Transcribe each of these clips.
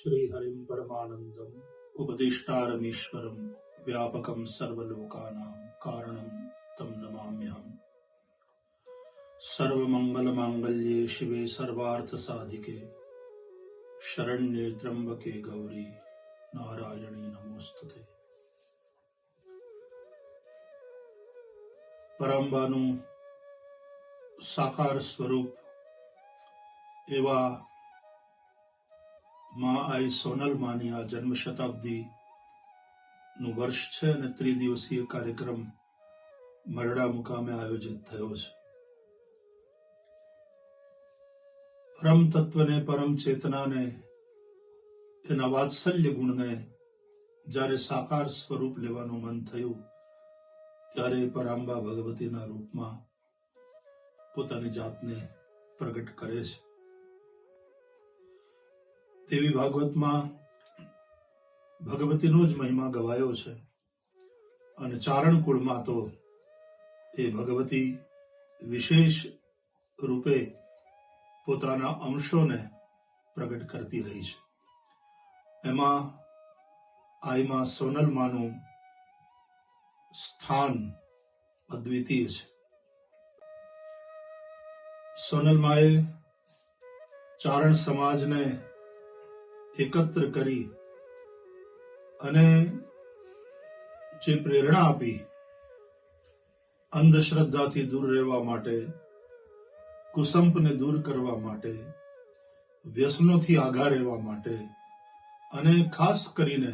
श्रीहरिं परमानन्दम् उपदेष्टारमीश्वरं व्यापकं सर्वलोकानां कारणं तं नमाम्यहम्। सर्वमङ्गलमाङ्गल्ये शिवे सर्वार्थसाधिके शरण्ये त्र्यम्बके गौरी नारायणी नमोस्तुते। પરંબાનું સાકાર સ્વરૂપ એવા માં આઈ સોનલમાની આ જન્મ શતાબ્દીનું વર્ષ છે અને ત્રિદિવસીય કાર્યક્રમ મરડા મુકામે આયોજિત થયો છે। પરમ તત્વને, પરમ ચેતનાને, એના વાત્સલ્ય ગુણને જ્યારે સાકાર સ્વરૂપ લેવાનું મન થયું ત્યારે પરાંબા ભગવતીના રૂપમાં પોતાની જાતને પ્રગટ કરે છે। દેવી ભાગવતમાં ભગવતીનો જ મહિમા ગવાયો છે અને ચારણ કુળમાં તો એ ભગવતી વિશેષ રૂપે પોતાના અંશોને પ્રગટ કરતી રહી છે। એમાં આઈમાં સોનલમાનું સ્થાન અદ્વિતીય છે। સોનલમાએ ચારણ સમાજને એકત્ર કરી અને જે પ્રેરણા આપી અંધશ્રદ્ધાથી દૂર રહેવા માટે, કુસંપને દૂર કરવા માટે, વ્યસનોથી આઘા રહેવા માટે અને ખાસ કરીને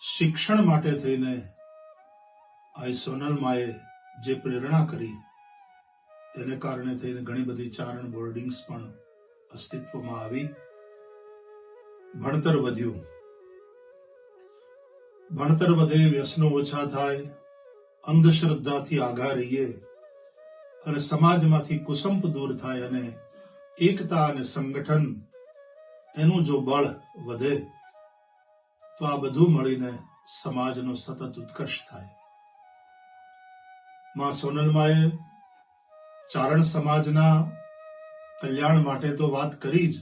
શિક્ષણ માટે થઈને આ સોનલમાએ જે પ્રેરણા કરી તેને કારણે થઈને ઘણી બધી ચારણ બોર્ડિંગ્સ પણ અસ્તિત્વમાં આવી। ભણતર વધ્યું, ભણતર વધે, વ્યસનો ઓછા થાય, અંધશ્રદ્ધાથી આઘા રહીએ અને સમાજમાંથી કુસંપ દૂર થાય અને એકતા અને સંગઠન એનું જો બળ વધે તો આ બધું મળીને સમાજનો સતત ઉત્કર્ષ થાય। માં સોનલમાએ ચારણ સમાજના કલ્યાણ માટે તો વાત કરી જ,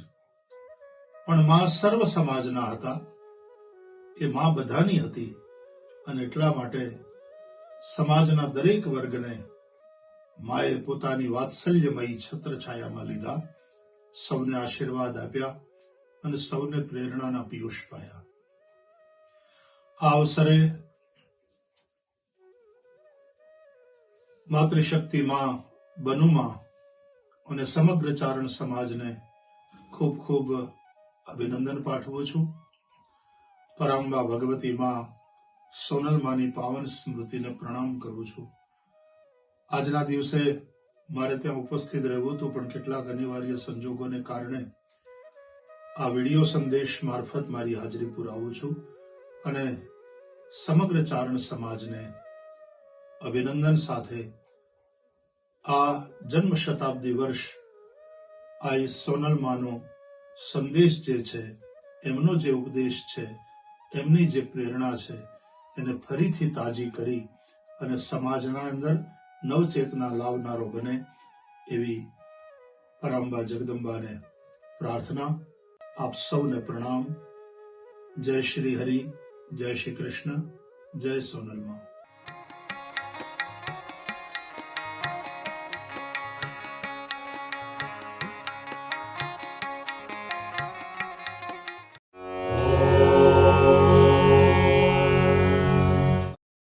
પણ માં સર્વ સમાજના હતા, એ માં બધાની હતી અને એટલા માટે સમાજના દરેક વર્ગને માએ પોતાની વાત્સલ્યમયી છત્રછાયામાં લીધા, સૌને આશીર્વાદ આપ્યા અને સૌને પ્રેરણાના પિયુષ પાયા। આ અવસરે માતૃશક્તિ માં, બનુમાં અને સમગ્ર ચારણ સમાજને ખૂબ ખૂબ અભિનંદન પાઠવું છું। પરાંબા ભગવતી માં સોનલમાની પાવન સ્મૃતિને પ્રણામ કરું છું। આજના દિવસે મારે ત્યાં ઉપસ્થિત રહેવું હતું, પણ કેટલાક અનિવાર્ય સંજોગોને કારણે આ વિડીયો સંદેશ મારફત મારી હાજરી પુરાવું છું અને સમગ્ર ચારણ સમાજને અભિનંદન સાથે આ જન્મ શતાબ્દી વર્ષ આ સોનલમાનો સંદેશ જે છે, એમનો જે ઉપદેશ છે, એમની જે પ્રેરણા છે, એને ફરીથી તાજી કરી અને સમાજના અંદર નવચેતના લાવનારો બને એવી પરાંબા જગદંબાને પ્રાર્થના। આપ સૌને પ્રણામ। જય શ્રી હરિ, જય શ્રી કૃષ્ણ, જય સોનલમાં।